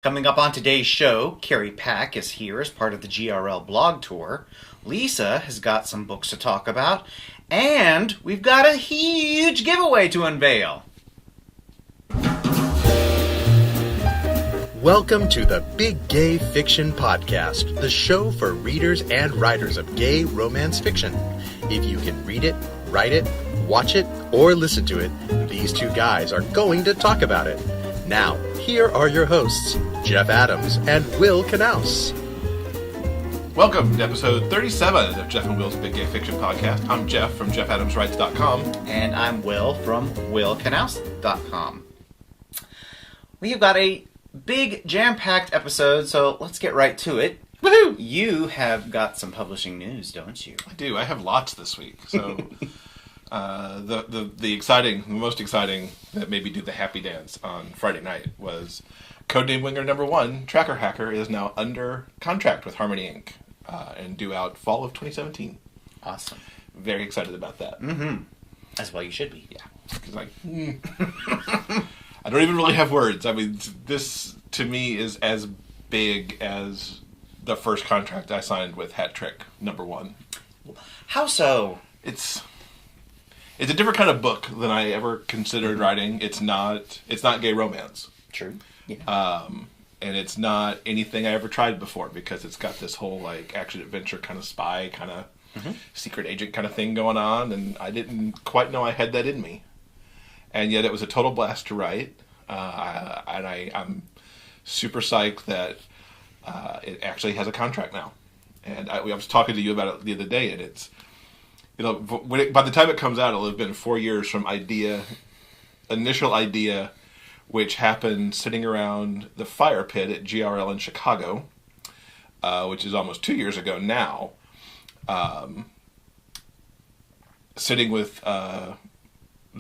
Coming up on today's show, Carrie Pack is here as part of the GRL Blog Tour. Lisa has got some books to talk about, and we've got a huge giveaway to unveil. Welcome to the Big Gay Fiction Podcast, the show for readers and writers of gay romance fiction. If you can read it, write it, watch it, or listen to it, these two guys are going to talk about it. Now, here are your hosts, Jeff Adams and Will Knaus. Welcome to episode 37 of Jeff and Will's Big Gay Fiction Podcast. I'm Jeff from JeffAdamsWrites.com. And I'm Will from WillKnaus.com. We've got a big jam-packed episode, so let's get right to it. Woohoo! You have got some publishing news, don't you? I do. I have lots this week. So the most exciting that made me do the happy dance on Friday night was Codename Winger #1, Tracker Hacker, is now under contract with Harmony Inc. And due out fall of 2017. Awesome. Very excited about that. Mm-hmm. As well you should be. Yeah. Because I don't even really have words. I mean, this to me is as big as the first contract I signed with Hat Trick #1. How so? It's a different kind of book than I ever considered writing. It's not gay romance. True. Yeah. And it's not anything I ever tried before because it's got this whole like action adventure kind of spy kind of secret agent kind of thing going on, and I didn't quite know I had that in me. And yet it was a total blast to write, and I'm super psyched that it actually has a contract now. And I was talking to you about it the other day, and it's, by the time it comes out, it'll have been 4 years from initial idea, which happened sitting around the fire pit at GRL in Chicago, which is almost 2 years ago now, sitting with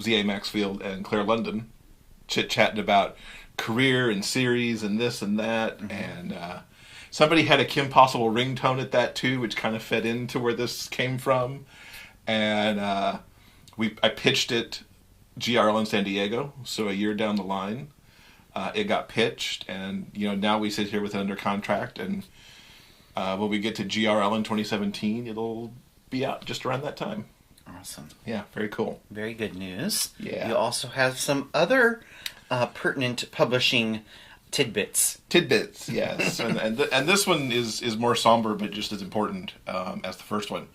Z.A. Maxfield and Claire London, chit-chatting about career and series and this and that, and somebody had a Kim Possible ringtone at that too, which kind of fed into where this came from, and I pitched it GRL in San Diego, so a year down the line, it got pitched, and now we sit here with it under contract, and when we get to GRL in 2017, it'll be out just around that time. Awesome. Yeah, very cool. Very good news. Yeah. You also have some other pertinent publishing tidbits. Tidbits, yes. and this one is more somber, but just as important as the first one.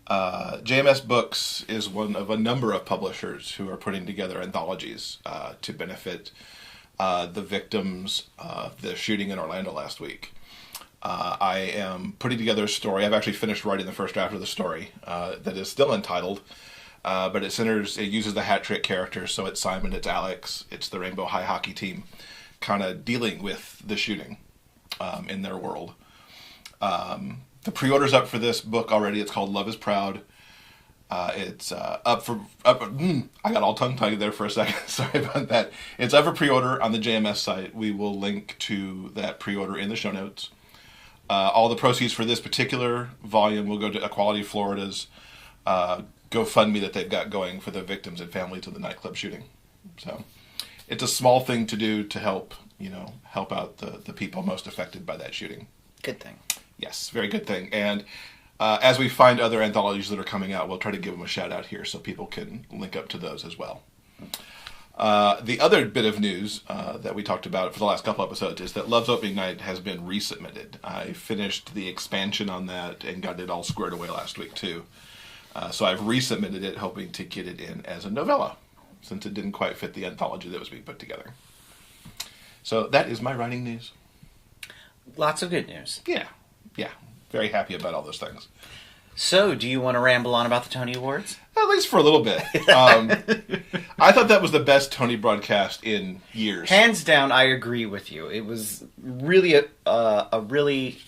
JMS Books is one of a number of publishers who are putting together anthologies to benefit the victims of the shooting in Orlando last week. I am putting together a story. I've actually finished writing the first draft of the story that is still untitled, but it uses the Hat Trick characters, so it's Simon, it's Alex, it's the Rainbow High hockey team, kind of dealing with the shooting in their world. The pre-order's up for this book already. It's called Love is Proud. It's I got all tongue-tied there for a second. Sorry about that. It's up for pre-order on the JMS site. We will link to that pre-order in the show notes. All the proceeds for this particular volume will go to Equality Florida's GoFundMe that they've got going for the victims and families of the nightclub shooting. So it's a small thing to do to help out the people most affected by that shooting. Good thing. Yes, very good thing. And as we find other anthologies that are coming out, we'll try to give them a shout out here so people can link up to those as well. The other bit of news that we talked about for the last couple episodes is that Love's Opening Night has been resubmitted. I finished the expansion on that and got it all squared away last week too. So I've resubmitted it, hoping to get it in as a novella, since it didn't quite fit the anthology that was being put together. So that is my writing news. Lots of good news. Yeah. Very happy about all those things. So, do you want to ramble on about the Tony Awards? At least for a little bit. I thought that was the best Tony broadcast in years. Hands down, I agree with you. It was really a really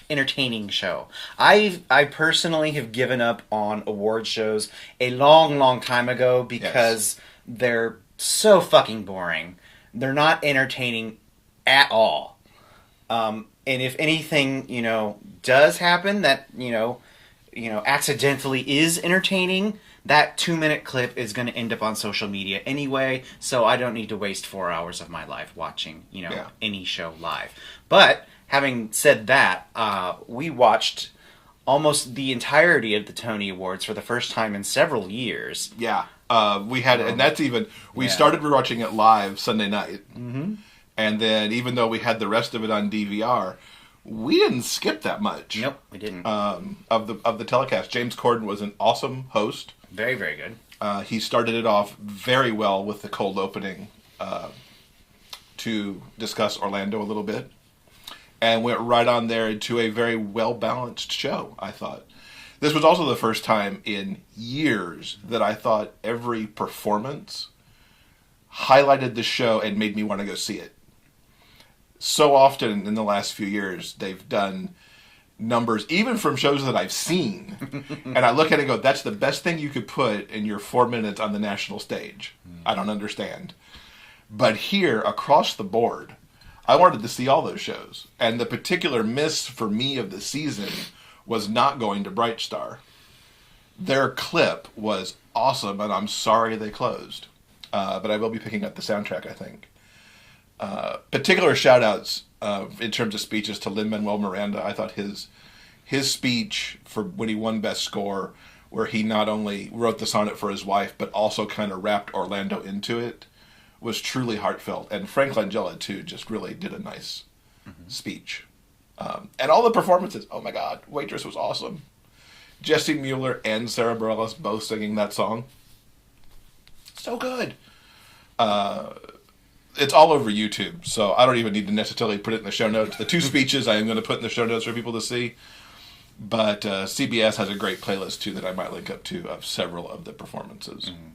entertaining show. I personally have given up on award shows a long time ago because they're so fucking boring. They're not entertaining at all. And if anything, does happen that, accidentally is entertaining, that 2-minute clip is going to end up on social media anyway, so I don't need to waste 4 hours of my life watching, any show live. But having said that, we watched almost the entirety of the Tony Awards for the first time in several years. Yeah. We had, and that's even, we started rewatching it live Sunday night. Mm-hmm. And then even though we had the rest of it on DVR, we didn't skip that much. Nope, we didn't. Of the telecast. James Corden was an awesome host. Very, very good. He started it off very well with the cold opening to discuss Orlando a little bit. And went right on there into a very well-balanced show, I thought. This was also the first time in years that I thought every performance highlighted the show and made me want to go see it. So often in the last few years, they've done numbers, even from shows that I've seen, and I look at it and go, that's the best thing you could put in your 4 minutes on the national stage. I don't understand. But here, across the board, I wanted to see all those shows. And the particular miss for me of the season was not going to Bright Star. Their clip was awesome, and I'm sorry they closed. But I will be picking up the soundtrack, I think. Particular shout-outs in terms of speeches to Lin-Manuel Miranda. I thought his speech for when he won Best Score, where he not only wrote the sonnet for his wife, but also kind of wrapped Orlando into it, was truly heartfelt. And Frank Langella, too, just really did a nice speech. And all the performances, oh my God, Waitress was awesome. Jesse Mueller and Sarah Bareilles both singing that song. So good. It's all over YouTube, so I don't even need to necessarily put it in the show notes. The two speeches I am going to put in the show notes for people to see. But CBS has a great playlist, too, that I might link up to of several of the performances. Mm-hmm.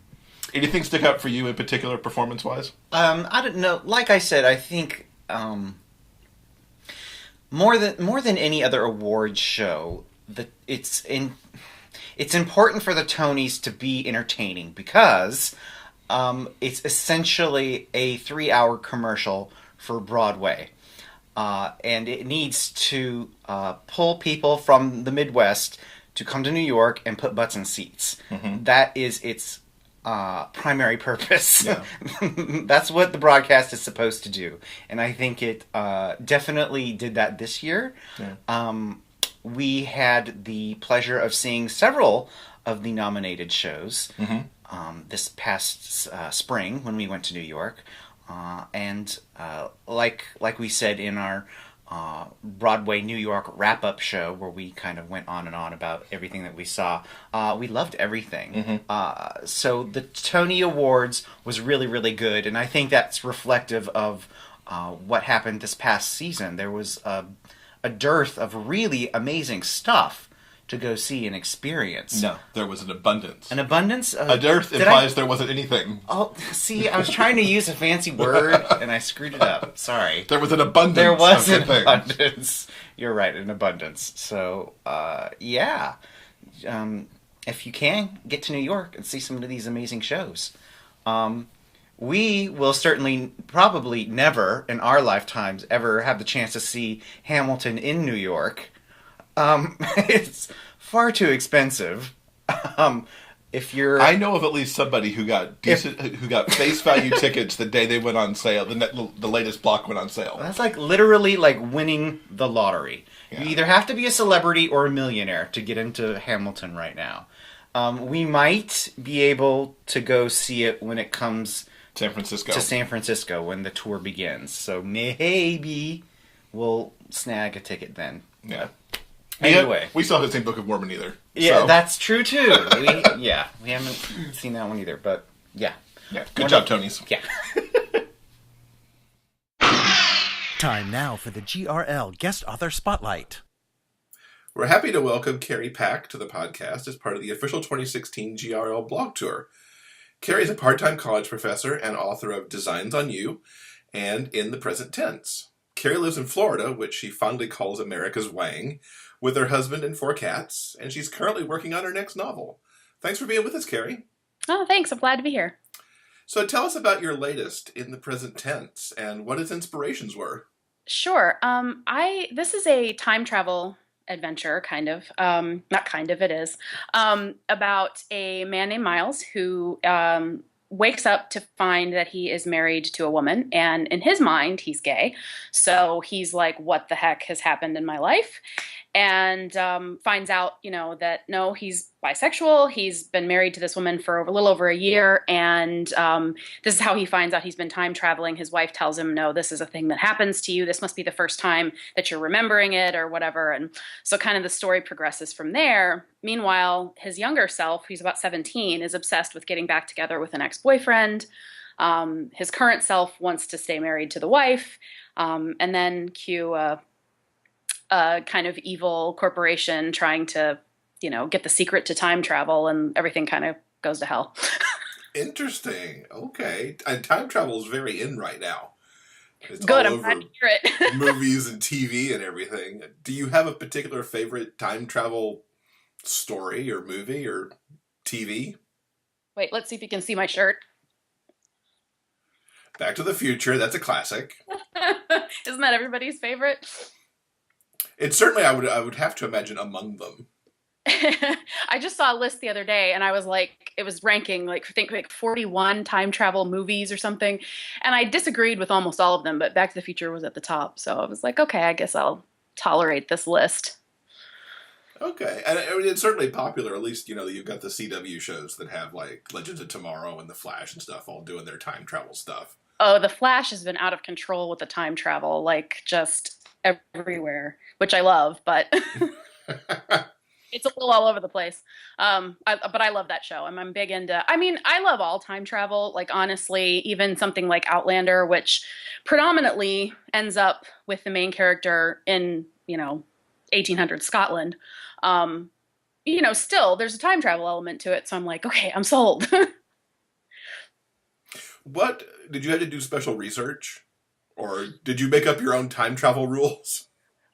Anything stick out for you in particular, performance-wise? I don't know. Like I said, I think more than any other awards show, it's important for the Tonys to be entertaining because it's essentially a 3-hour commercial for Broadway, and it needs to pull people from the Midwest to come to New York and put butts in seats. Mm-hmm. That is its primary purpose. Yeah. That's what the broadcast is supposed to do. And I think it definitely did that this year. Yeah. We had the pleasure of seeing several of the nominated shows this past spring when we went to New York. And like we said in our Broadway New York wrap-up show where we kind of went on and on about everything that we saw. We loved everything. Mm-hmm. So the Tony Awards was really, really good, and I think that's reflective of what happened this past season. There was a dearth of really amazing stuff to go see and experience. No, there was an abundance. An abundance? A dearth implies there wasn't anything. Oh, see, I was trying to use a fancy word, and I screwed it up. Sorry. There was an abundance. There was an abundance. You're right, an abundance. So, yeah. If you can, get to New York and see some of these amazing shows. We will certainly, probably never in our lifetimes ever have the chance to see Hamilton in New York. It's far too expensive. If you're, I know of at least somebody who got who got face value tickets the day they went on sale. The latest block went on sale. That's like literally like winning the lottery. Yeah. You either have to be a celebrity or a millionaire to get into Hamilton right now. We might be able to go see it when it comes to San Francisco when the tour begins. So maybe we'll snag a ticket then. Yeah. Anyway, we still haven't seen Book of Mormon either. Yeah, so. That's true too. We haven't seen that one either, but yeah. Yeah, good job, Tonys. Yeah. Time now for the GRL Guest Author Spotlight. We're happy to welcome Carrie Pack to the podcast as part of the official 2016 GRL Blog Tour. Carrie is a part-time college professor and author of Designs on You and In the Present Tense. Carrie lives in Florida, which she fondly calls America's Wang, with her husband and 4 cats, and she's currently working on her next novel. Thanks for being with us, Carrie. Oh, thanks. I'm glad to be here. So tell us about your latest, In the Present Tense, and what its inspirations were. Sure. This is a time travel adventure, kind of. Not kind of, it is. About a man named Miles who wakes up to find that he is married to a woman, and in his mind, he's gay. So he's like, what the heck has happened in my life? And finds out, that no, he's bisexual. He's been married to this woman for a little over a year, and this is how he finds out he's been time traveling. His wife tells him, no, this is a thing that happens to you. This must be the first time that you're remembering it or whatever. And so kind of the story progresses from there. Meanwhile, his younger self, who's about 17, is obsessed with getting back together with an ex-boyfriend. His current self wants to stay married to the wife. And then cue a kind of evil corporation trying to, get the secret to time travel, and everything kind of goes to hell. Interesting. Okay. And time travel is very in right now. It's Good, all I'm glad over to hear it. movies and TV and everything. Do you have a particular favorite time travel story or movie or TV? Wait, let's see if you can see my shirt. Back to the Future. That's a classic. Isn't that everybody's favorite? It's certainly, I would have to imagine, among them. I just saw a list the other day, and I was like, it was ranking I think 41 time travel movies or something, and I disagreed with almost all of them, but Back to the Future was at the top, so I was like, okay, I guess I'll tolerate this list. Okay, and I mean, it's certainly popular. At least you've got the CW shows that have like Legends of Tomorrow and The Flash and stuff, all doing their time travel stuff. Oh, The Flash has been out of control with the time travel, just everywhere, which I love, but. It's a little all over the place. But I love that show. I'm big into, I love all time travel. Like, honestly, even something like Outlander, which predominantly ends up with the main character in, 1800 Scotland. Still, there's a time travel element to it. So I'm like, okay, I'm sold. What, did you have to do special research? Or did you make up your own time travel rules?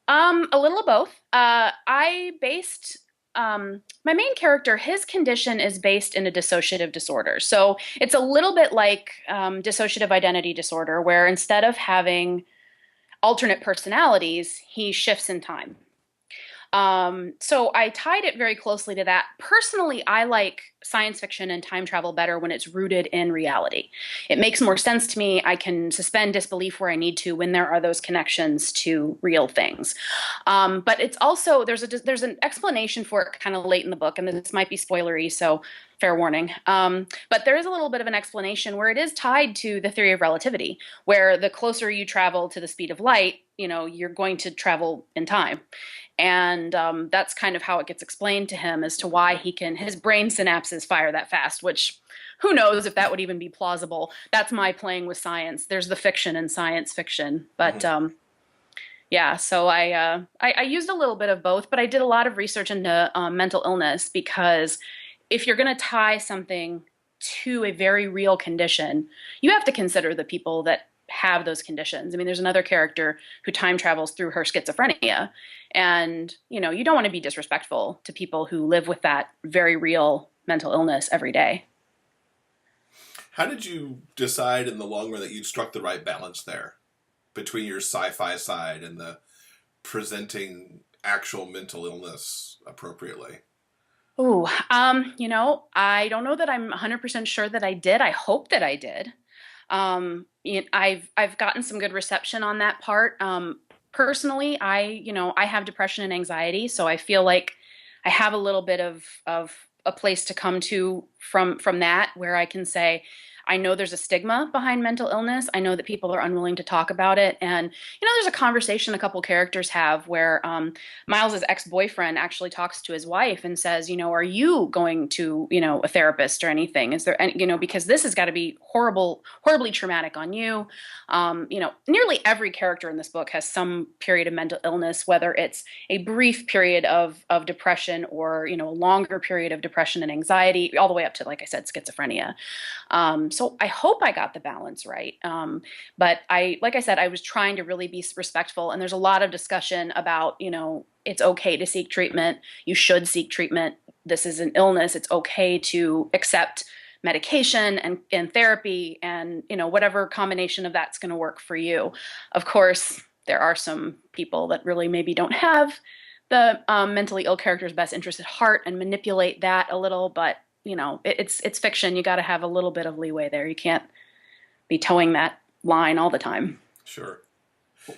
A little of both. I based my main character, his condition is based in a dissociative disorder. So it's a little bit like dissociative identity disorder, where instead of having alternate personalities, he shifts in time. So I tied it very closely to that. Personally, I like science fiction and time travel better when it's rooted in reality. It makes more sense to me. I can suspend disbelief where I need to when there are those connections to real things. But it's also, there's an explanation for it kind of late in the book, and this might be spoilery, so fair warning. But there is a little bit of an explanation where it is tied to the theory of relativity, where the closer you travel to the speed of light, you're going to travel in time. And that's kind of how it gets explained to him as to why his brain synapses fire that fast, which who knows if that would even be plausible. That's my playing with science. There's the fiction in science fiction. But yeah, so I used a little bit of both, but I did a lot of research into mental illness, because if you're going to tie something to a very real condition, you have to consider the people that have those conditions. There's another character who time travels through her schizophrenia, and you don't want to be disrespectful to people who live with that very real mental illness every day. How did you decide in the long run that you struck the right balance there between your sci-fi side and the presenting actual mental illness appropriately? Ooh, I don't know that I'm 100% sure that I did. I hope that I did. I've gotten some good reception on that part. Personally, I have depression and anxiety, so I feel like I have a little bit of a place to come to from that, where I can say, I know there's a stigma behind mental illness. I know that people are unwilling to talk about it. And, there's a conversation a couple characters have where Miles's ex-boyfriend actually talks to his wife and says, are you going to, a therapist or anything? Is there any, because this has got to be horribly traumatic on you. Nearly every character in this book has some period of mental illness, whether it's a brief period of depression or, a longer period of depression and anxiety, all the way up to, like I said, schizophrenia. So I hope I got the balance right. But like I said, I was trying to really be respectful. And there's a lot of discussion about, it's okay to seek treatment. You should seek treatment. This is an illness. It's okay to accept medication and therapy and, whatever combination of that's going to work for you. Of course, there are some people that really maybe don't have the mentally ill character's best interest at heart and manipulate that a little, but it's fiction. You got to have a little bit of leeway there. You can't be towing that line all the time. Sure.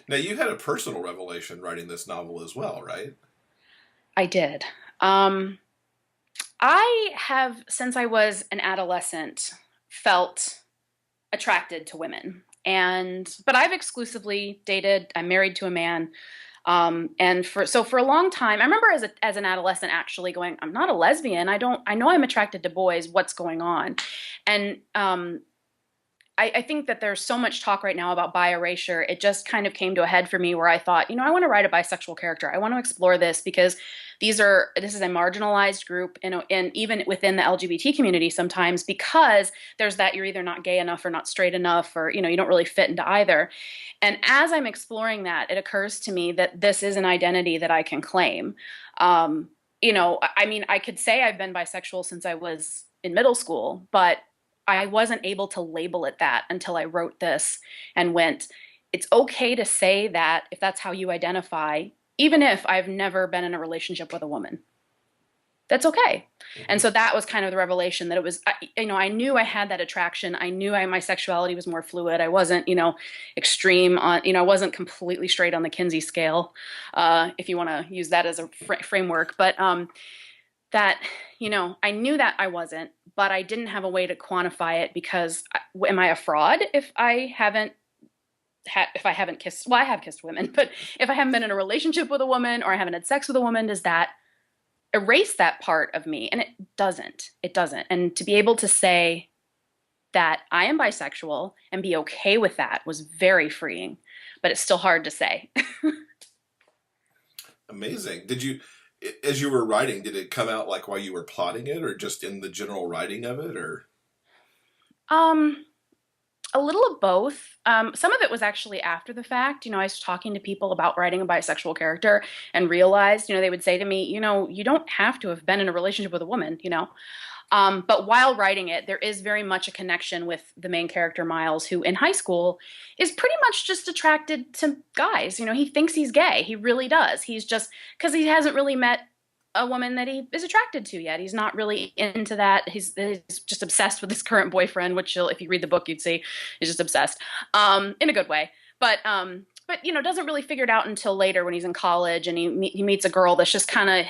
Now, you had a personal revelation writing this novel as well, right? I did. I have, since I was an adolescent, felt attracted to women. But I've exclusively dated. I'm married to a man. And for a long time, I remember as an adolescent actually going, I'm not a lesbian. I know I'm attracted to boys. What's going on? And I think that there's so much talk right now about bi erasure. It just kind of came to a head for me where I thought, I want to write a bisexual character. I want to explore this because this is a marginalized group, and even within the LGBT community sometimes, because there's that you're either not gay enough or not straight enough, or you don't really fit into either. And as I'm exploring that, it occurs to me that this is an identity that I can claim. I could say I've been bisexual since I was in middle school, but I wasn't able to label it that until I wrote this and went, it's okay to say that if that's how you identify, even if I've never been in a relationship with a woman. That's okay. And so that was kind of the revelation that it was, I knew I had that attraction. I knew my sexuality was more fluid. I wasn't, extreme on, I wasn't completely straight on the Kinsey scale, if you want to use that as a framework. But that, I knew that I wasn't, but I didn't have a way to quantify it because am I a fraud if I haven't kissed, well, I have kissed women, but if I haven't been in a relationship with a woman or I haven't had sex with a woman, does that erase that part of me? And it doesn't. And to be able to say that I am bisexual and be okay with that was very freeing, but it's still hard to say. Amazing. As you were writing, did it come out like while you were plotting it or just in the general writing of it, or? A little of both. Some of it was actually after the fact. I was talking to people about writing a bisexual character and realized, they would say to me, you don't have to have been in a relationship with a woman, But while writing it, there is very much a connection with the main character, Miles, who in high school is pretty much just attracted to guys. He thinks he's gay. He really does. He's just, because he hasn't really met a woman that he is attracted to yet. He's not really into that. He's just obsessed with his current boyfriend, which if you read the book, you'd see is just obsessed, in a good way. But doesn't really figure it out until later when he's in college and he meets a girl that's just kind of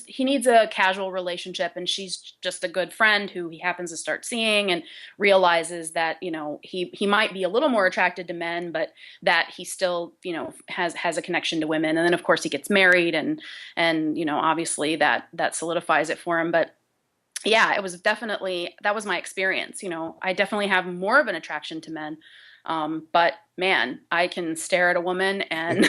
he needs a casual relationship, and she's just a good friend who he happens to start seeing and realizes that, he might be a little more attracted to men, but that he still, has a connection to women. And then of course he gets married and obviously that solidifies it for him. But yeah, it was definitely, that was my experience. I definitely have more of an attraction to men. But man, I can stare at a woman and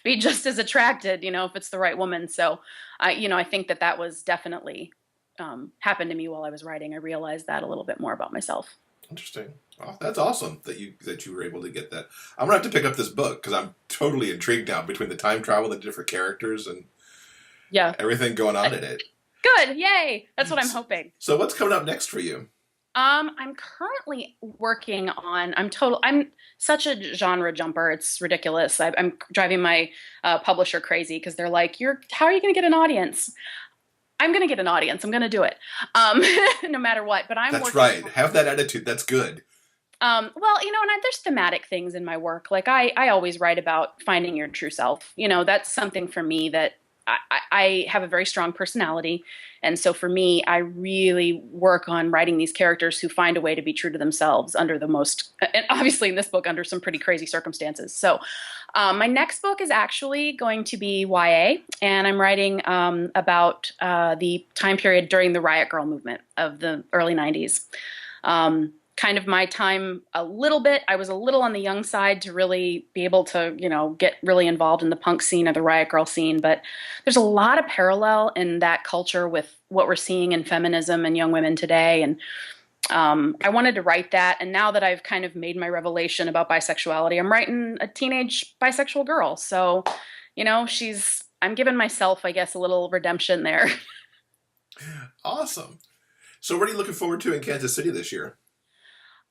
be just as attracted, if it's the right woman. So I think that was definitely, happened to me while I was writing. I realized that a little bit more about myself. Interesting. Oh, that's awesome that you were able to get that. I'm gonna have to pick up this book because I'm totally intrigued now between the time travel, the different characters, and everything going on in it. Good. Yay. That's what I'm hoping. So what's coming up next for you? I'm currently working on, I'm such a genre jumper. It's ridiculous. I'm driving my publisher crazy because they're like, how are you going to get an audience? I'm going to get an audience. I'm going to do it. No matter what, but That's right. Have that attitude. That's good. And there's thematic things in my work. Like I always write about finding your true self. That's something for me that I have a very strong personality. And so for me, I really work on writing these characters who find a way to be true to themselves and obviously in this book, under some pretty crazy circumstances. So my next book is actually going to be YA, and I'm writing about the time period during the Riot Grrrl movement of the early 90s. Kind of my time a little bit. I was a little on the young side to really be able to, get really involved in the punk scene or the Riot Grrrl scene. But there's a lot of parallel in that culture with what we're seeing in feminism and young women today. And I wanted to write that. And now that I've kind of made my revelation about bisexuality, I'm writing a teenage bisexual girl. So, I'm giving myself, I guess, a little redemption there. Awesome. So what are you looking forward to in Kansas City this year?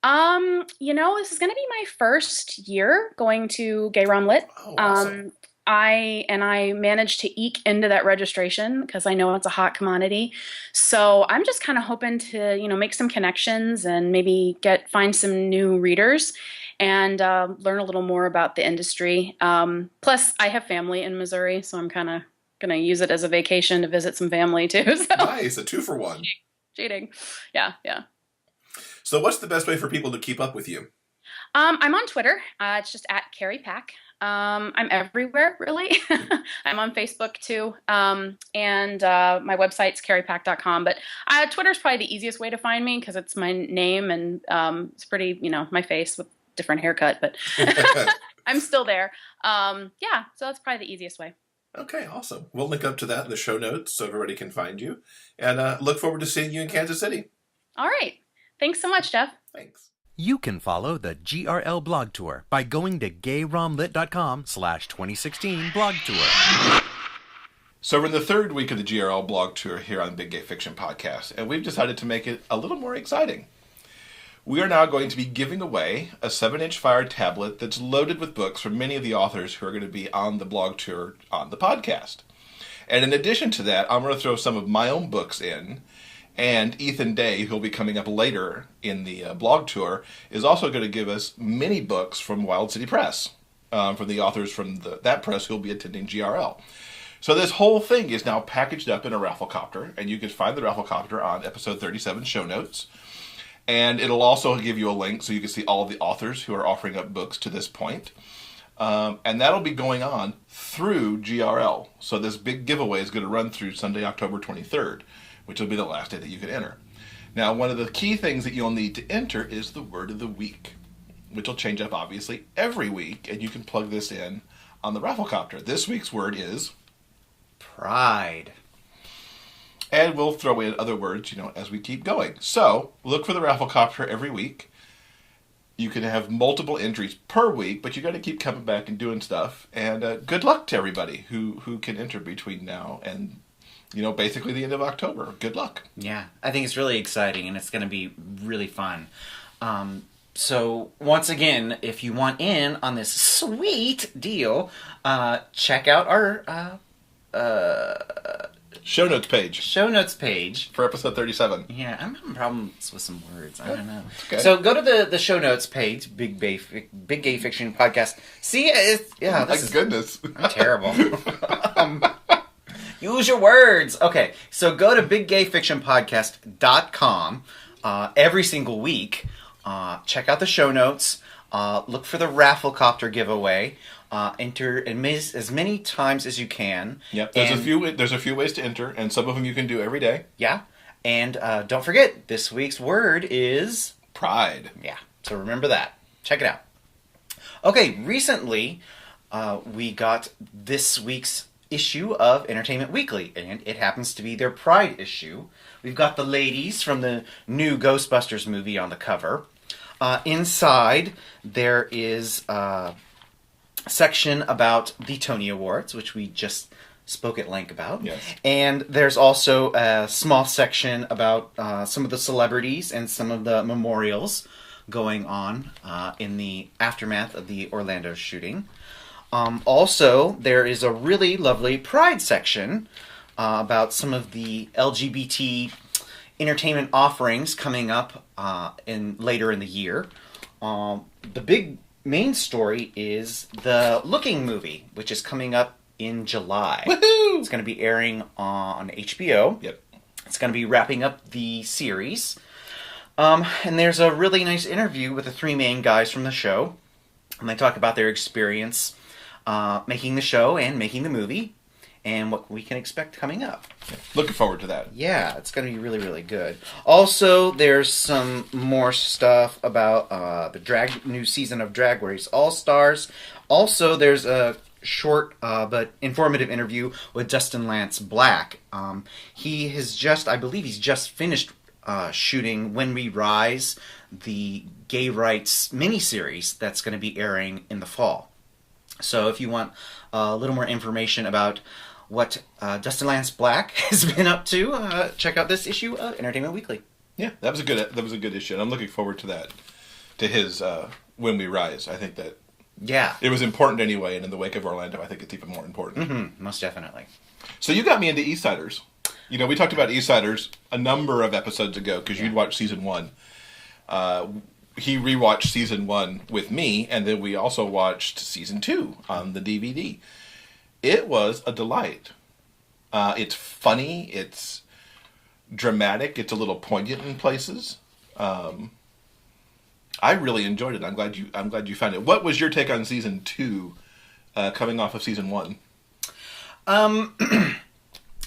This is going to be my first year going to Gay Rom Lit. Oh, awesome. I managed to eke into that registration because I know it's a hot commodity. So I'm just kind of hoping to, make some connections and maybe find some new readers and learn a little more about the industry. Plus, I have family in Missouri, so I'm kind of going to use it as a vacation to visit some family too. So. Nice, a 2-for-1. Cheating. Yeah. So what's the best way for people to keep up with you? I'm on Twitter. It's just at Carrie Pack. I'm everywhere, really. I'm on Facebook too. And my website's carriepack.com. But Twitter's probably the easiest way to find me because it's my name and it's pretty, my face with different haircut. But I'm still there. So that's probably the easiest way. Okay, awesome. We'll link up to that in the show notes so everybody can find you. And look forward to seeing you in Kansas City. All right. Thanks so much, Jeff. Thanks. You can follow the GRL Blog Tour by going to gayromlit.com/2016 blog tour. So we're in the third week of the GRL Blog Tour here on the Big Gay Fiction Podcast, and we've decided to make it a little more exciting. We are now going to be giving away a 7-inch Fire tablet that's loaded with books from many of the authors who are going to be on the blog tour on the podcast. And in addition to that, I'm going to throw some of my own books in. And Ethan Day, who'll be coming up later in the blog tour, is also going to give us many books from Wild City Press, from the authors from that press who'll be attending GRL. So this whole thing is now packaged up in a rafflecopter, and you can find the rafflecopter on episode 37 show notes. And it'll also give you a link so you can see all of the authors who are offering up books to this point. And that'll be going on through GRL. So this big giveaway is going to run through Sunday, October 23rd. Which will be the last day that you can enter. Now, one of the key things that you'll need to enter is the word of the week, which will change up, obviously, every week, and you can plug this in on the rafflecopter. This week's word is pride. And we'll throw in other words, as we keep going. So, look for the rafflecopter every week. You can have multiple entries per week, but you got to keep coming back and doing stuff. And good luck to everybody who can enter between now and basically the end of October. Good luck. Yeah, I think it's really exciting, and it's going to be really fun. So, once again, if you want in on this sweet deal, check out our show notes page. Show notes page. For episode 37. Yeah, I'm having problems with some words. I don't know. Okay. So, go to the show notes page, Big Gay Fiction Podcast. See, Goodness. I'm terrible. Use your words. Okay, so go to biggayfictionpodcast.com every single week. Check out the show notes. Look for the rafflecopter giveaway. Enter as many times as you can. Yep. There's a few ways to enter, and some of them you can do every day. Yeah. And don't forget, this week's word is pride. Yeah. So remember that. Check it out. Okay, recently we got this week's issue of Entertainment Weekly, and it happens to be their Pride issue. We've got the ladies from the new Ghostbusters movie on the cover. Inside, there is a section about the Tony Awards, which we just spoke at length about. Yes. And there's also a small section about some of the celebrities and some of the memorials going on in the aftermath of the Orlando shooting. Also, there is a really lovely Pride section about some of the LGBT entertainment offerings coming up later in the year. The big main story is the Looking movie, which is coming up in July. Woohoo! It's going to be airing on HBO. Yep. It's going to be wrapping up the series. And there's a really nice interview with the three main guys from the show. And they talk about their experience making the show and making the movie, and what we can expect coming up. Looking forward to that. Yeah, it's going to be really, really good. Also, there's some more stuff about the new season of Drag Race All-Stars. Also, there's a short but informative interview with Dustin Lance Black. He has I believe he's just finished shooting When We Rise, the gay rights miniseries that's going to be airing in the fall. So if you want a little more information about what Dustin Lance Black has been up to, check out this issue of Entertainment Weekly. Yeah, that was a good issue, and I'm looking forward to that, to his When We Rise. I think that Yeah. It was important anyway, and in the wake of Orlando, I think it's even more important. Mm-hmm. Most definitely. So you got me into Eastsiders. You know, we talked about Eastsiders a number of episodes ago because you'd watched season 1. He rewatched season 1 with me, and then we also watched season 2 on the DVD. It was a delight. It's funny. It's dramatic. It's a little poignant in places. I really enjoyed it. I'm glad you found it. What was your take on season 2, coming off of season 1?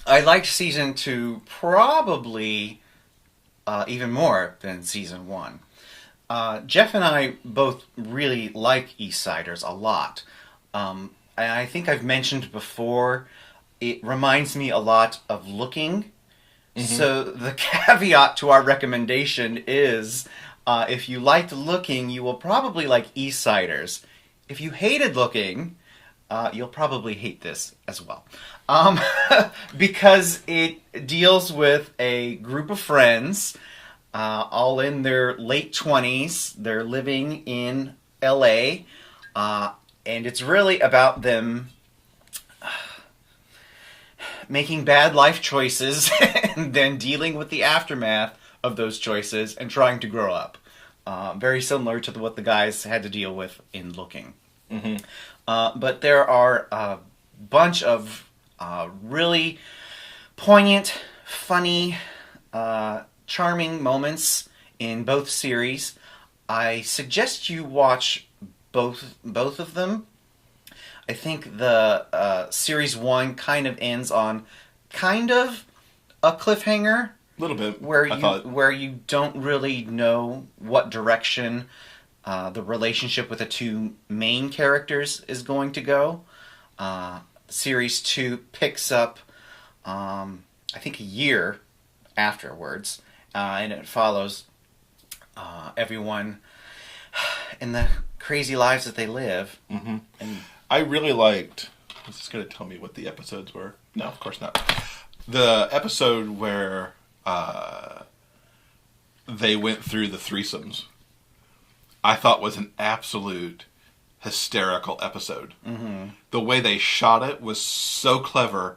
I liked season 2 probably even more than season 1. Jeff and I both really like Eastsiders a lot. And I think I've mentioned before, it reminds me a lot of Looking. Mm-hmm. So the caveat to our recommendation is, if you liked Looking, you will probably like Eastsiders. If you hated Looking, you'll probably hate this as well. Because it deals with a group of friends, all in their late 20s. They're living in LA, and it's really about them making bad life choices and then dealing with the aftermath of those choices and trying to grow up. Very similar to what the guys had to deal with in Looking. Mm-hmm. But there are a bunch of really poignant, funny, charming moments in both series. I suggest you watch both of them. I think the series 1 kind of ends on kind of a cliffhanger. A little bit. Where you don't really know what direction the relationship with the two main characters is going to go. Series 2 picks up, I think, a year afterwards, and it follows everyone in the crazy lives that they live. Mm-hmm. And I really liked... Is this going to tell me what the episodes were? No, of course not. The episode where they went through the threesomes, I thought was an absolute hysterical episode. Mm-hmm. The way they shot it was so clever,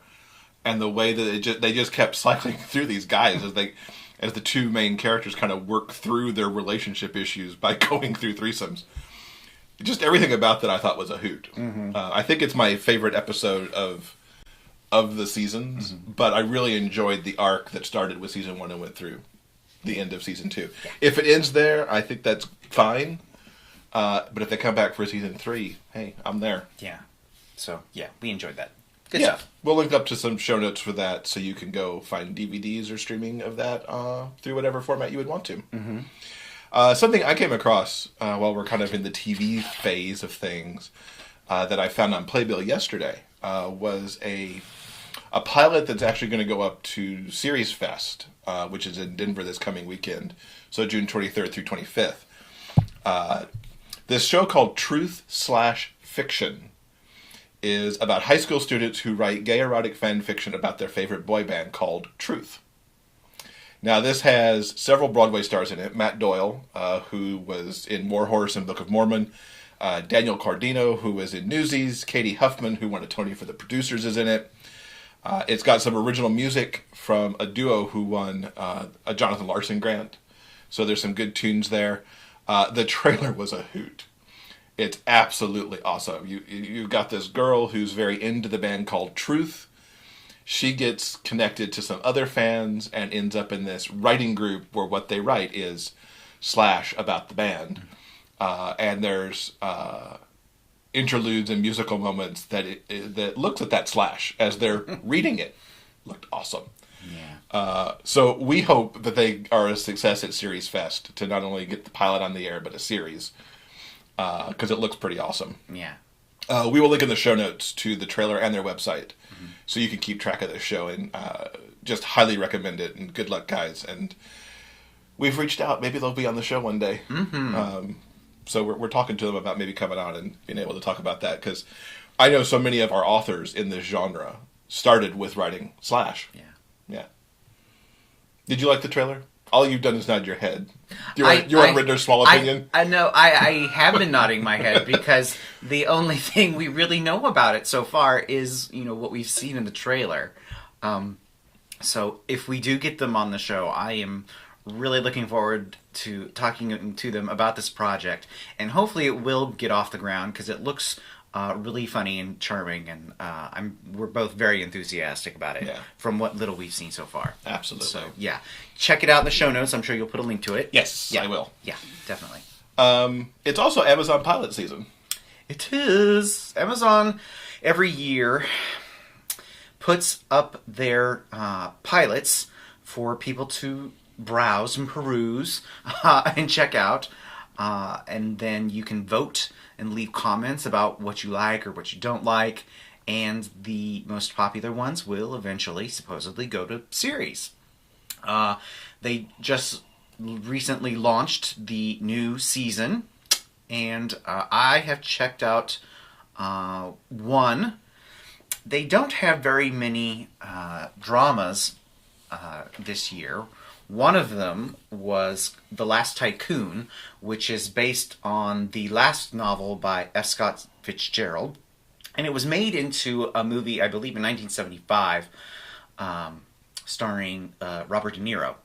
and the way that they just kept cycling through these guys as the two main characters kind of work through their relationship issues by going through threesomes. Just everything about that I thought was a hoot. Mm-hmm. I think it's my favorite episode of the seasons, mm-hmm. but I really enjoyed the arc that started with season 1 and went through the end of season 2. Yeah. If it ends there, I think that's fine. But if they come back for season 3, hey, I'm there. Yeah. So, yeah, we enjoyed that. Good yeah. stuff. We'll link up to some show notes for that so you can go find DVDs or streaming of that through whatever format you would want to. Mm-hmm. Something I came across while we're kind of in the TV phase of things that I found on Playbill yesterday was a pilot that's actually going to go up to Series Fest, which is in Denver this coming weekend, so June 23rd through 25th. This show called Truth/Fiction is about high school students who write gay erotic fan fiction about their favorite boy band called Truth. Now, this has several Broadway stars in it. Matt Doyle, who was in War Horse and Book of Mormon. Daniel Cardino, who was in Newsies. Katie Huffman, who won a Tony for the Producers, is in it. It's got some original music from a duo who won a Jonathan Larson grant. So there's some good tunes there. The trailer was a hoot. It's absolutely awesome. You've got this girl who's very into the band called Truth. She gets connected to some other fans and ends up in this writing group where what they write is slash about the band. And there's interludes and musical moments that looks at that slash as they're reading it. Looked awesome. Yeah. So we hope that they are a success at Series Fest to not only get the pilot on the air, but a series. Because it looks pretty awesome. Yeah. We will link in the show notes to the trailer and their website, mm-hmm. so you can keep track of this show, and just highly recommend it, and good luck, guys. And we've reached out. Maybe they'll be on the show one day. Mm-hmm. So we're talking to them about maybe coming on and being able to talk about that, because I know so many of our authors in this genre started with writing slash. Yeah. Yeah. Did you like the trailer? All you've done is nod your head. You want Rinder's small opinion? I know. I have been nodding my head because the only thing we really know about it so far is, what we've seen in the trailer. So if we do get them on the show, I am really looking forward to talking to them about this project, and hopefully it will get off the ground because it looks really funny and charming, and we're both very enthusiastic about it from what little we've seen so far. Absolutely. So yeah, check it out in the show notes. I'm sure you'll put a link to it. Yes, I will. Yeah, definitely. It's also Amazon pilot season. It is. Amazon every year puts up their pilots for people to browse and peruse and check out, and then you can vote and leave comments about what you like or what you don't like, and the most popular ones will eventually supposedly go to series. They just recently launched the new season, and I have checked out one. They don't have very many dramas this year. One of them was The Last Tycoon, which is based on the last novel by F. Scott Fitzgerald. And it was made into a movie, I believe, in 1975, starring Robert De Niro.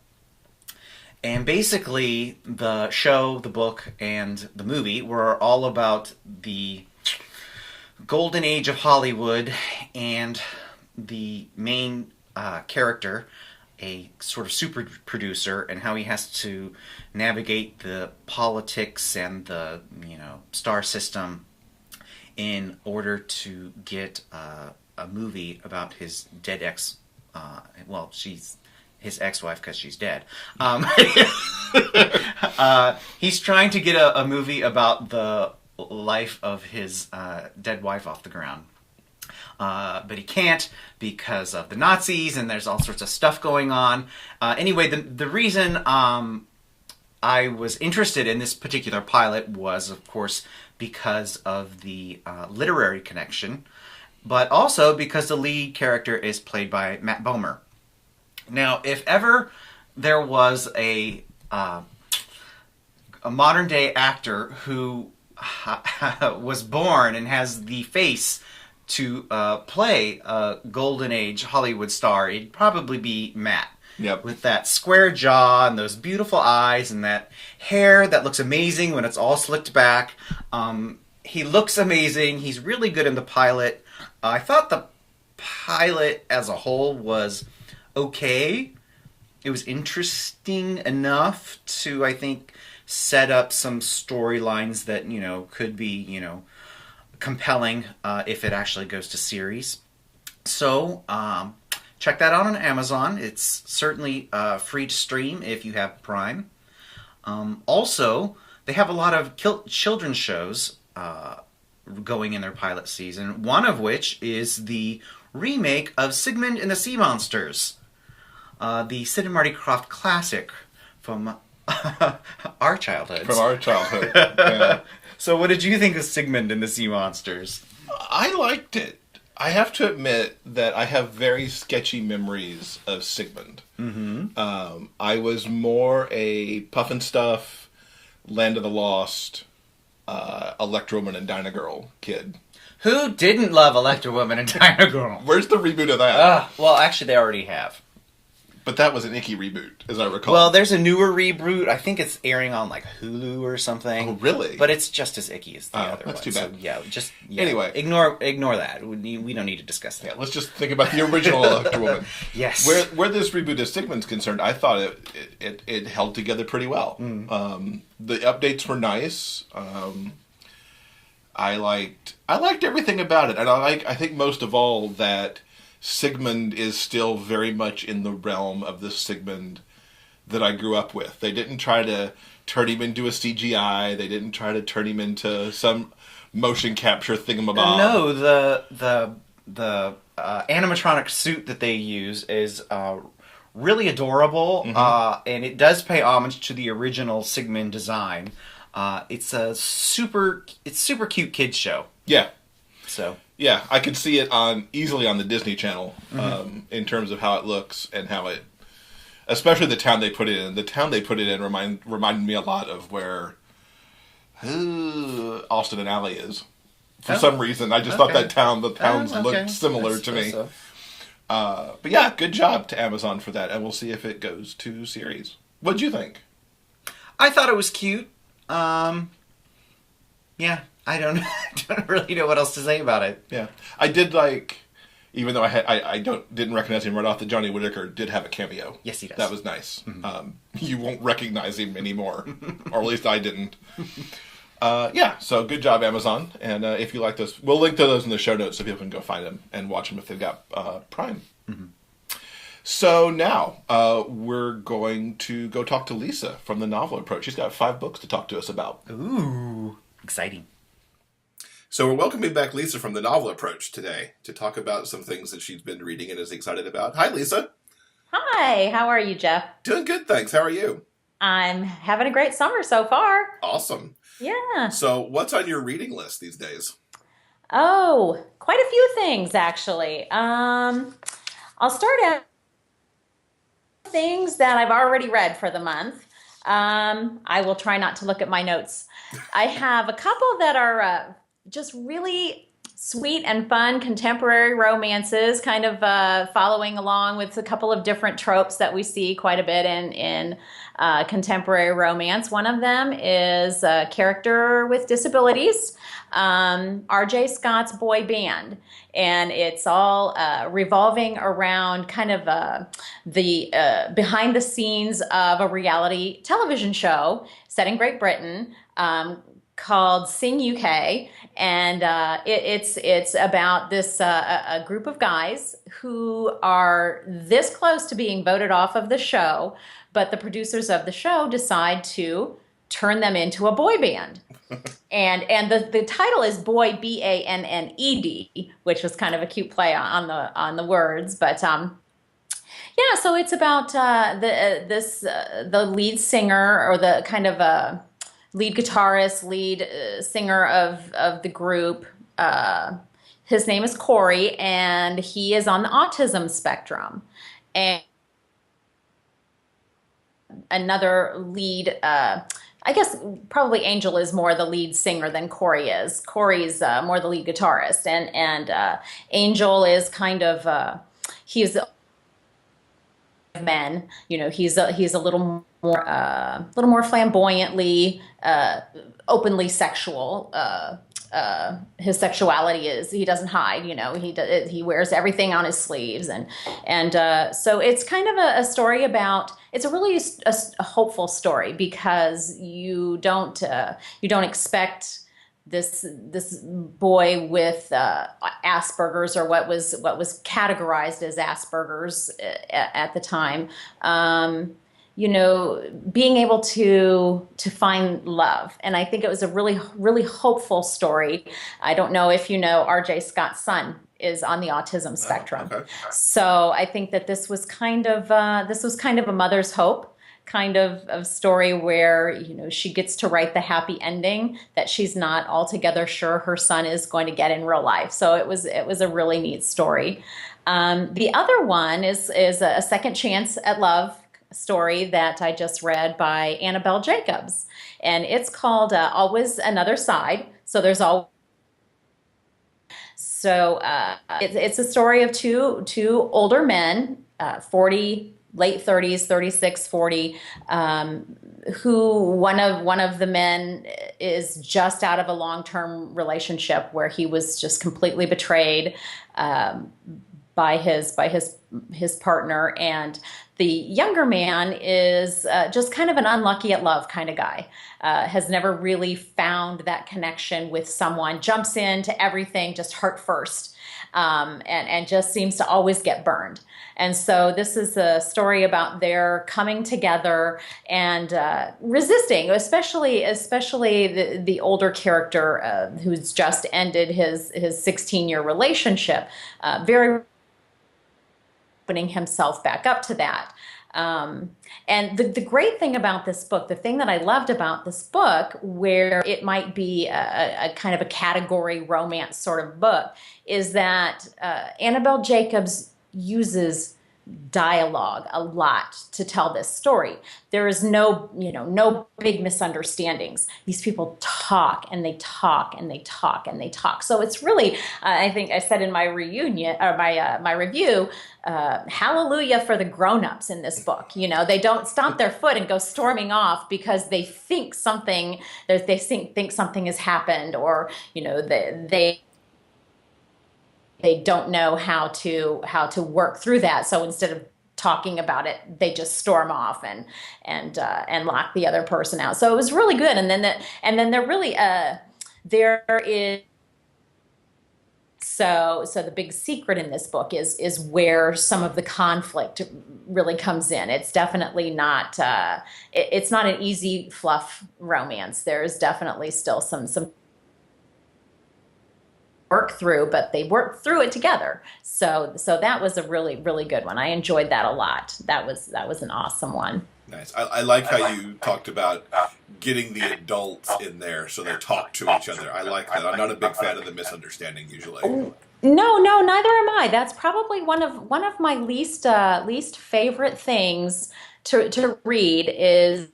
And basically, the show, the book, and the movie were all about the golden age of Hollywood and the main character, a sort of super producer, and how he has to navigate the politics and the star system in order to get a movie about his dead ex. She's his ex-wife because she's dead. He's trying to get a movie about the life of his dead wife off the ground. But he can't because of the Nazis, and there's all sorts of stuff going on. Anyway, the reason I was interested in this particular pilot was, of course, because of the literary connection, but also because the lead character is played by Matt Bomer. Now, if ever there was a modern-day actor who was born and has the face to play a golden age Hollywood star, it'd probably be Matt. Yep. With that square jaw and those beautiful eyes and that hair that looks amazing when it's all slicked back. He looks amazing. He's really good in the pilot. I thought the pilot as a whole was okay. It was interesting enough to, I think, set up some storylines that, could be, compelling if it actually goes to series. So, check that out on Amazon. It's certainly free to stream if you have Prime. Also, they have a lot of children's shows going in their pilot season, one of which is the remake of Sigmund and the Sea Monsters, the Sid and Marty Krofft classic from our childhoods. From our childhood, yeah. So what did you think of Sigmund and the Sea Monsters? I liked it. I have to admit that I have very sketchy memories of Sigmund. Mm-hmm. I was more a Puff and Stuff, Land of the Lost, Electro Woman and Dyna Girl kid. Who didn't love Electro Woman and Dyna Girl? Where's the reboot of that? Well, actually, they already have. But that was an icky reboot, as I recall. Well, there's a newer reboot. I think it's airing on Hulu or something. Oh, really? But it's just as icky as the other one. That's too bad. So, anyway, ignore that. We don't need to discuss that. Yeah, let's just think about the original Electro Woman. Yes. Where this reboot of Sigmund's concerned, I thought it held together pretty well. Mm. The updates were nice. I liked everything about it, and I think most of all that Sigmund is still very much in the realm of the Sigmund that I grew up with. They didn't try to turn him into a CGI. They didn't try to turn him into some motion capture thingamabob. No, the animatronic suit that they use is really adorable, and it does pay homage to the original Sigmund design. It's super cute kids show. Yeah. So. Yeah, I could see it easily on the Disney Channel in terms of how it looks and how it especially the town they put it in. The town they put it in reminded me a lot of where Austin and Alley is. For some reason, I just thought the towns looked similar to me. So. But yeah, good job to Amazon for that, and we'll see if it goes to series. What'd you think? I thought it was cute. Yeah, I don't really know what else to say about it. Yeah, I did like, even though I didn't recognize him right off, that Johnny Whitaker did have a cameo. Yes, he does. That was nice. Mm-hmm. You won't recognize him anymore, or at least I didn't. Yeah, so good job, Amazon. And if you like this, we'll link to those in the show notes so people can go find them and watch them if they've got Prime. Mm-hmm. So now we're going to go talk to Lisa from the Novel Approach. She's got 5 books to talk to us about. Ooh, exciting. So we're welcoming back Lisa from the Novel Approach today to talk about some things that she's been reading and is excited about. Hi, Lisa. Hi, how are you, Jeff? Doing good, thanks. How are you? I'm having a great summer so far. Awesome. Yeah. So what's on your reading list these days? Oh, quite a few things, actually. I'll start at things that I've already read for the month. I will try not to look at my notes. I have a couple that are just really sweet and fun contemporary romances, kind of following along with a couple of different tropes that we see quite a bit in contemporary romance. One of them is a character with disabilities, R.J. Scott's Boy Band. And it's all revolving around kind of the behind the scenes of a reality television show set in Great Britain called Sing UK, and it's about this a group of guys who are this close to being voted off of the show, but the producers of the show decide to turn them into a boy band. And the title is Boy, B-A-N-N-E-D, which was kind of a cute play on the words, but yeah, so it's about the lead singer, or the kind of lead guitarist, lead singer of the group. His name is Corey, and he is on the autism spectrum. And another lead, I guess probably Angel is more the lead singer than Corey is. Corey's more the lead guitarist, and Angel is kind of he's men. You know, he's a little more flamboyantly, openly sexual. His sexuality is, he doesn't hide. You know, he wears everything on his sleeves, and so it's kind of a story about. It's a really a hopeful story, because you don't expect this boy with Asperger's, or what was categorized as Asperger's at the time. You know, being able to find love. And I think it was a really, really hopeful story. I don't know if you know, R.J. Scott's son is on the autism spectrum. Okay. So I think that this was kind of a mother's hope kind of story, where, you know, she gets to write the happy ending that she's not altogether sure her son is going to get in real life. So it was a really neat story. The other one is a second chance at love story that I just read by Annabelle Jacobs, and it's called Always Another Side. So there's all. So it's a story of two older men, 40, late 30s, 36, 40, who one of the men is just out of a long-term relationship where he was just completely betrayed by his partner, and the younger man is just kind of an unlucky at love kind of guy, has never really found that connection with someone, jumps into everything just heart first, and just seems to always get burned. And so this is a story about their coming together and resisting, especially the older character who's just ended his 16-year relationship, very opening himself back up to that. And the great thing about this book, the thing that I loved about this book, where it might be a kind of a category romance sort of book, is that Annabelle Jacobs uses dialogue a lot to tell this story. There is no big misunderstandings. These people talk and they talk and they talk and they talk. So it's really, I think I said in my reunion or my review, hallelujah for the grown-ups in this book. They don't stomp their foot and go storming off because they think something something has happened, or they don't know how to work through that. So instead of talking about it, they just storm off and lock the other person out. So it was really good. And then there really there is. So the big secret in this book is where some of the conflict really comes in. It's definitely not it's not an easy fluff romance. There's definitely still some work through, but they work through it together. So that was a really, really good one. I enjoyed that a lot. That was an awesome one. Nice. I like how you talked about getting the adults in there so they talk to each other. I like that. I'm not a big fan of the misunderstanding usually. No, neither am I. That's probably one of my least favorite things to read is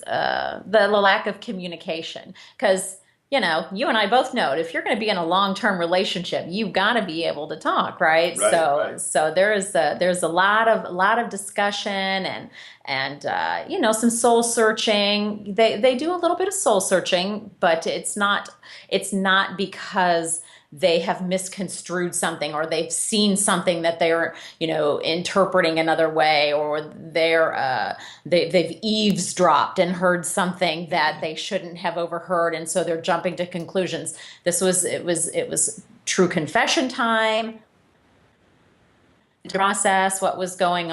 the lack of communication. Because you and I both know if you're going to be in a long-term relationship, you've got to be able to talk, right? So there's a lot of discussion and some soul searching. They do a little bit of soul searching, but it's not because they have misconstrued something or they've seen something that they're interpreting another way, or they've eavesdropped and heard something that they shouldn't have overheard, and so they're jumping to conclusions. It was true confession time to process what was going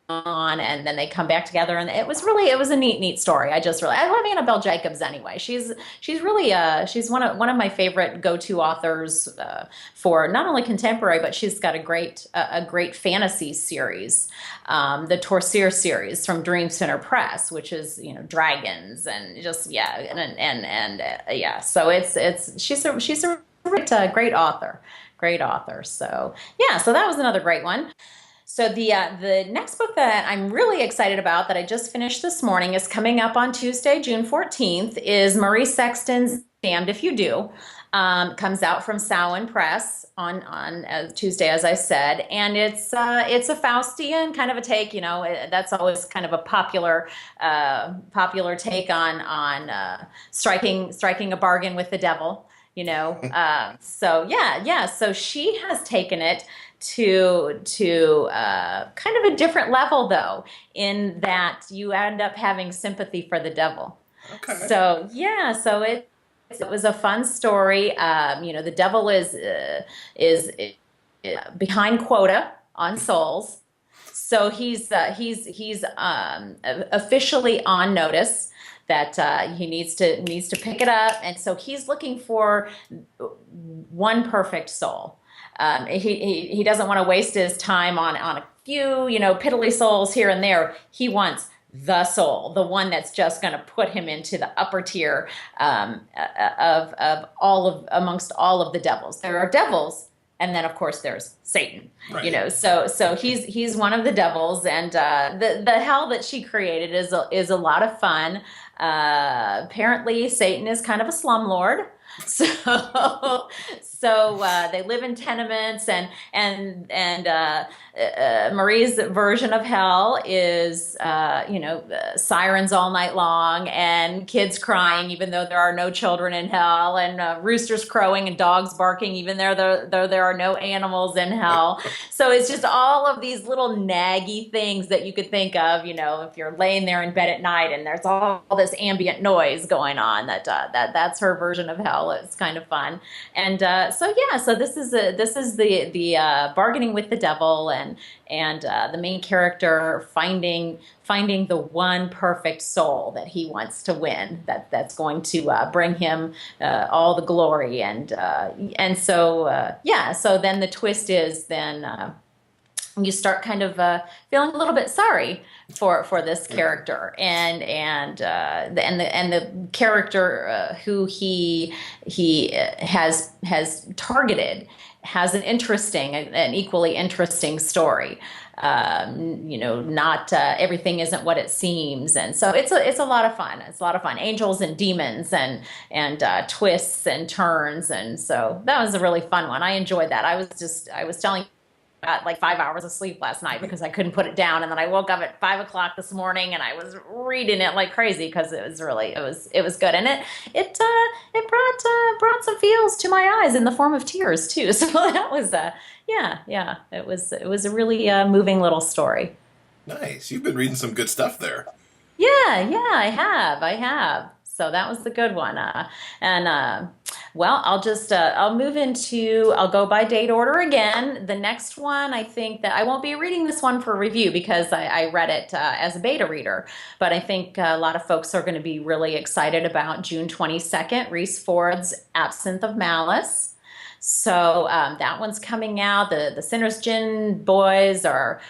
on, and then they come back together, and it was a neat story. I love Annabelle Jacobs anyway. She's really she's one of my favorite go-to authors for not only contemporary, but she's got a great fantasy series, the Torsier series from Dream Center Press, which is dragons and just so she's a great author. So that was another great one. So the next book that I'm really excited about that I just finished this morning is coming up on Tuesday, June 14th, is Marie Sexton's Damned If You Do. Comes out from Samhain Press on Tuesday, as I said, and it's a Faustian kind of a take. That's always kind of a popular take on striking a bargain with the devil. So she has taken it to kind of a different level, though, in that you end up having sympathy for the devil. Okay. So it was a fun story. The devil is behind quota on souls, so he's officially on notice that he needs to pick it up, and so he's looking for one perfect soul. He doesn't want to waste his time on a few piddly souls here and there. He wants the soul, the one that's just going to put him into the upper tier of amongst all of the devils. There are devils, and then of course there's Satan. Right. So he's one of the devils, and the hell that she created is a lot of fun. Apparently Satan is kind of a slumlord. So they live in tenements, and Marie's version of hell is sirens all night long and kids crying even though there are no children in hell, and roosters crowing and dogs barking even though there are no animals in hell. So it's just all of these little naggy things that you could think of, if you're laying there in bed at night and there's all this ambient noise going on. That's her version of hell. It's kind of fun, and so this is the bargaining with the devil, and the main character finding the one perfect soul that he wants to win, that's going to bring him all the glory, so then the twist is you start kind of feeling a little bit sorry for this character, and the character who he has targeted has an equally interesting story. Not everything isn't what it seems, and so it's a lot of fun. It's a lot of fun. Angels and demons and twists and turns, and so that was a really fun one. I enjoyed that. I was telling. Got like 5 hours of sleep last night because I couldn't put it down, and then I woke up at 5 o'clock this morning and I was reading it like crazy because it was good, and it brought some feels to my eyes in the form of tears too. So that was it was a really moving little story. Nice. You've been reading some good stuff there. Yeah, I have. So that was the good one. Well, I'll go by date order again. The next one, I think that I won't be reading this one for review because I read it as a beta reader, but I think a lot of folks are going to be really excited about June 22nd, Reese Ford's Absinthe of Malice. So that one's coming out. The Sinner's Gin boys are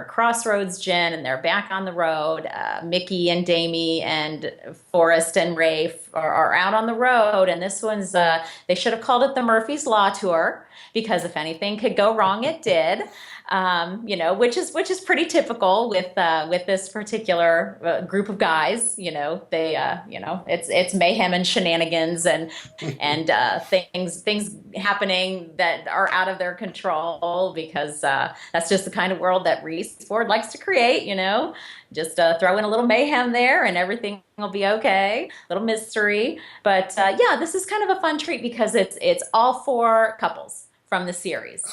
Crossroads Gin, and they're back on the road. Mickey and Damie and Forrest and Rafe are out on the road, and this one's they should have called it the Murphy's Law Tour, because if anything could go wrong, it did. Which is pretty typical with this particular group of guys. It's mayhem and shenanigans and things happening that are out of their control, because that's just the kind of world that Reese Ford likes to create. Just throw in a little mayhem there and everything will be okay. A little mystery, but this is kind of a fun treat because it's all four couples from the series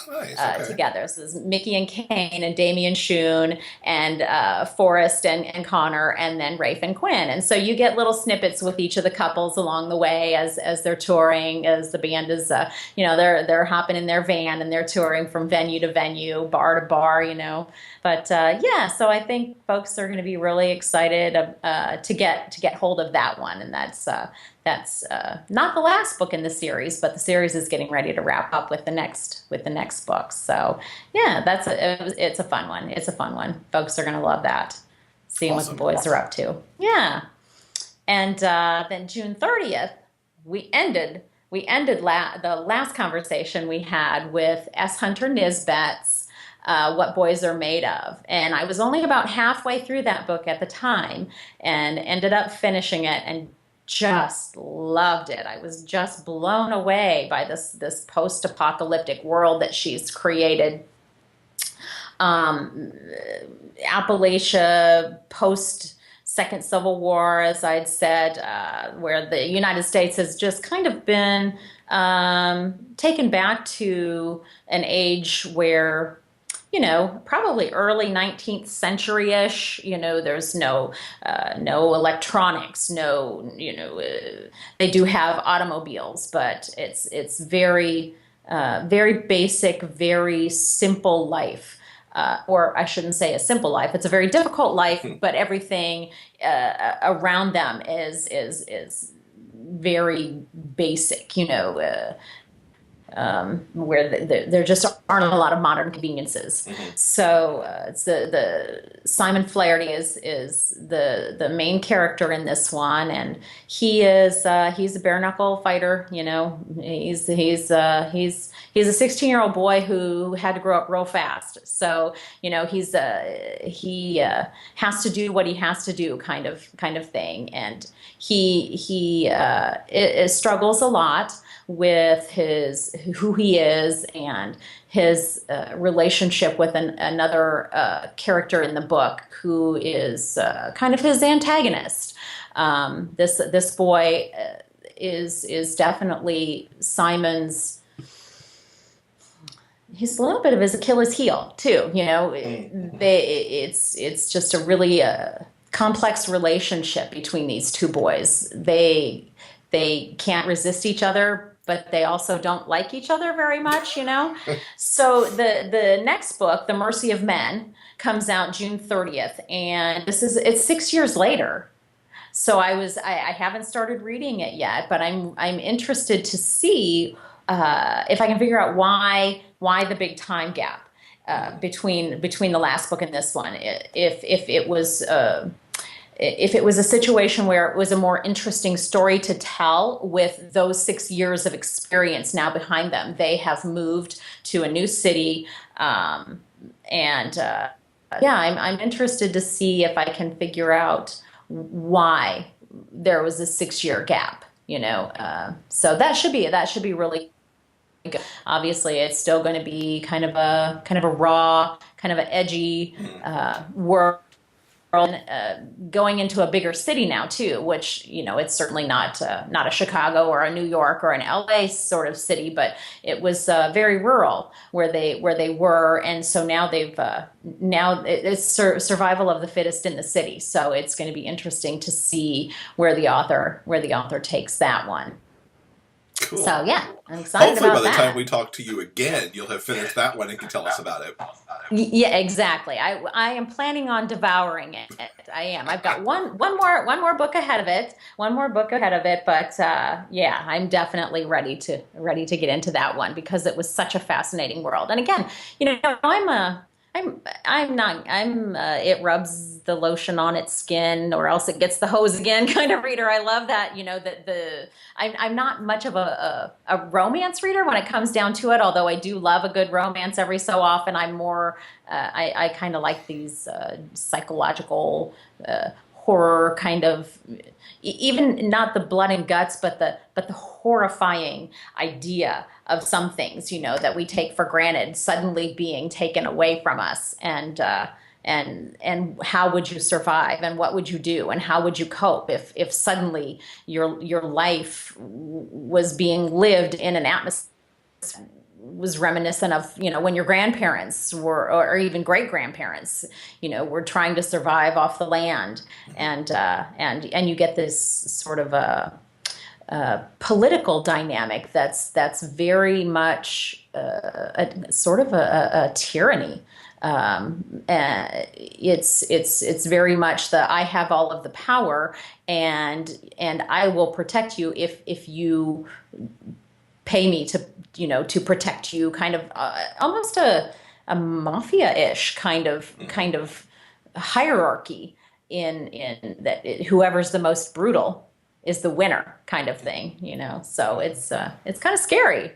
together. So this is Mickey and Kane and Damie and Shun and Forrest and Connor, and then Rafe and Quinn. And so you get little snippets with each of the couples along the way as they're touring, as the band is, they're hopping in their van and they're touring from venue to venue, bar to bar, But so I think folks are going to be really excited to get hold of that one, and that's not the last book in the series, but the series is getting ready to wrap up with the next book. So yeah, it's a fun one. It's a fun one. Folks are going to love that. Seeing what the boys are up to. Yeah, and then June 30th, we ended the last conversation we had with S. Hunter Nisbet's What Boys Are Made Of. And I was only about halfway through that book at the time and ended up finishing it and just loved it. I was just blown away by this post-apocalyptic world that she's created. Appalachia post Second Civil War, as I'd said, where the United States has just kind of been taken back to an age where, probably early 19th century-ish, there's no electronics, they do have automobiles, but it's very, very basic, very simple life. Or I shouldn't say a simple life. It's a very difficult life, but everything around them is very basic, where there just aren't a lot of modern conveniences. Mm-hmm. So it's the Simon Flaherty is the main character in this one, and he's a bare knuckle fighter. He's a 16-year-old boy who had to grow up real fast. So he has to do what he has to do, kind of thing, and he struggles a lot with who he is and his relationship with another character in the book who is kind of his antagonist. This boy is definitely Simon's. He's a little bit of his Achilles heel too. It's just a really complex relationship between these two boys. They can't resist each other, but they also don't like each other very much, So the next book, The Mercy of Men, comes out June 30th, and it's 6 years later. So I haven't started reading it yet, but I'm interested to see if I can figure out why the big time gap. between the last book and this one. If it was a situation where it was a more interesting story to tell with those 6 years of experience now behind them, they have moved to a new city, I'm interested to see if I can figure out why there was a 6-year gap. So that should be really good. Obviously, it's still going to be kind of a raw, kind of an edgy world. Going into a bigger city now too, which it's certainly not a Chicago or a New York or an LA sort of city, but it was very rural where they were, and so now it's survival of the fittest in the city. So it's going to be interesting to see where the author takes that one. Cool. So yeah, I'm excited Hopefully about that. by the time we talk to you again, you'll have finished that one and can tell us about it. Yeah, exactly. I am planning on devouring it. I am. I've got one more book ahead of it. But I'm definitely ready to get into that one because it was such a fascinating world. And again, it rubs the lotion on its skin or else it gets the hose again kind of reader. I love that, I'm not much of a romance reader when it comes down to it, although I do love a good romance every so often. I'm more, I kind of like these psychological horror kind of, even not the blood and guts, but the horrifying idea of some things, that we take for granted suddenly being taken away from us, and how would you survive, and what would you do, and how would you cope if suddenly your life was being lived in an atmosphere was reminiscent of when your grandparents were, or even great grandparents, were trying to survive off the land, and you get this sort of a political dynamic that's very much a sort of a tyranny. It's very much I have all of the power, and I will protect you if you pay me to protect you, kind of almost a mafia-ish kind of hierarchy in that whoever's the most brutal is the winner kind of thing, so it's kind of scary.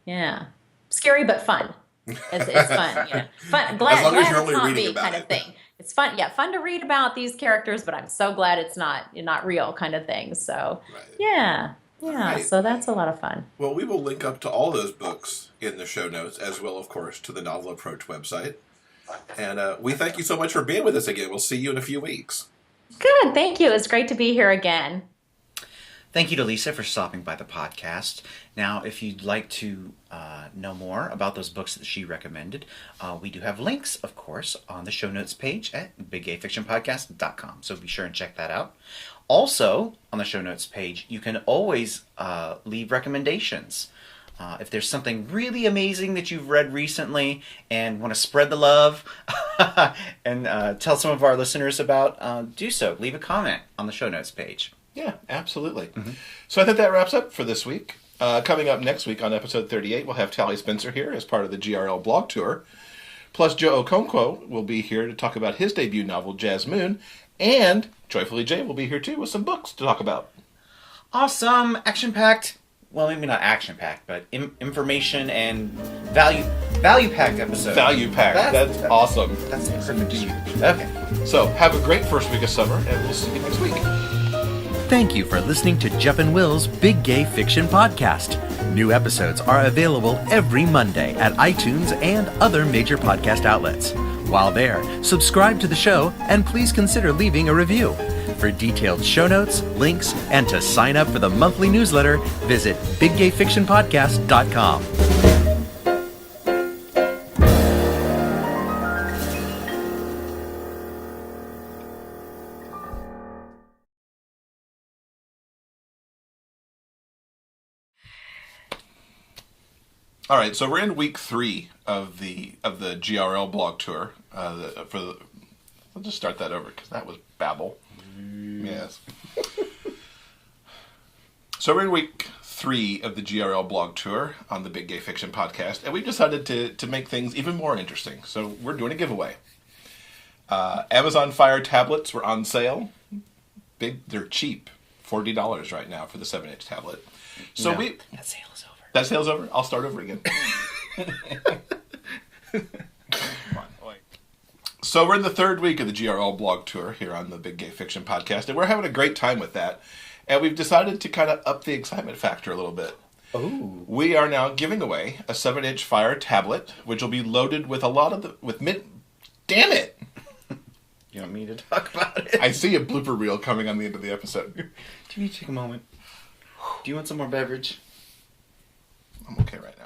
Yeah, scary but fun. It's fun. Fun. Glad as you're only it's not reading me about kind it. of thing. It's fun. Yeah, fun to read about these characters, but I'm so glad it's not real kind of thing. So Right. yeah. Right. So that's a lot of fun. Well, we will link up to all those books in the show notes, as well, of course, to the Novel Approach website. And we thank you so much for being with us again. We'll see you in a few weeks. Good. Thank you. It's great to be here again. Thank you to Lisa for stopping by the podcast. Now, if you'd like to know more about those books that she recommended, we do have links, of course, on the show notes page at biggayfictionpodcast.com. So be sure and check that out. Also, on the show notes page, you can always leave recommendations. If there's something really amazing that you've read recently and want to spread the love and tell some of our listeners about, do so. Leave a comment on the show notes page. Yeah, absolutely. Mm-hmm. So I think that wraps up for this week. Coming up next week on episode 38, we'll have Tally Spencer here as part of the GRL Blog Tour. Plus, Joe Okonkwo will be here to talk about his debut novel, Jazz Moon. And Joyfully Jay will be here too with some books to talk about. Awesome, action-packed. Well, maybe not action-packed, but information and value-packed episode. Value-packed. That's awesome. That's perfect. Okay. So, have a great first week of summer, and we'll see you next week. Thank you for listening to Jeff and Will's Big Gay Fiction Podcast. New episodes are available every Monday at iTunes and other major podcast outlets. While there, subscribe to the show and please consider leaving a review. For detailed show notes, links, and to sign up for the monthly newsletter, visit biggayfictionpodcast.com. All right, so we're in week 3 of the GRL Blog Tour. I'll just start that over because that was babble. Yes. So we're in week 3 of the GRL Blog Tour on the Big Gay Fiction podcast, and we've decided to make things even more interesting. So we're doing a giveaway. Amazon Fire tablets were on sale. They're cheap, $40 right now for the 7-inch tablet. So that sale is over. That sale's over? I'll start over again. So we're in the 3rd week of the GRL Blog Tour here on the Big Gay Fiction podcast, and we're having a great time with that. And we've decided to kind of up the excitement factor a little bit. Oh. We are now giving away a 7-inch Fire tablet, which will be loaded with a lot of Damn it! You want me to talk about it? I see a blooper reel coming on the end of the episode. Do you take a moment? Do you want some more beverage? I'm okay right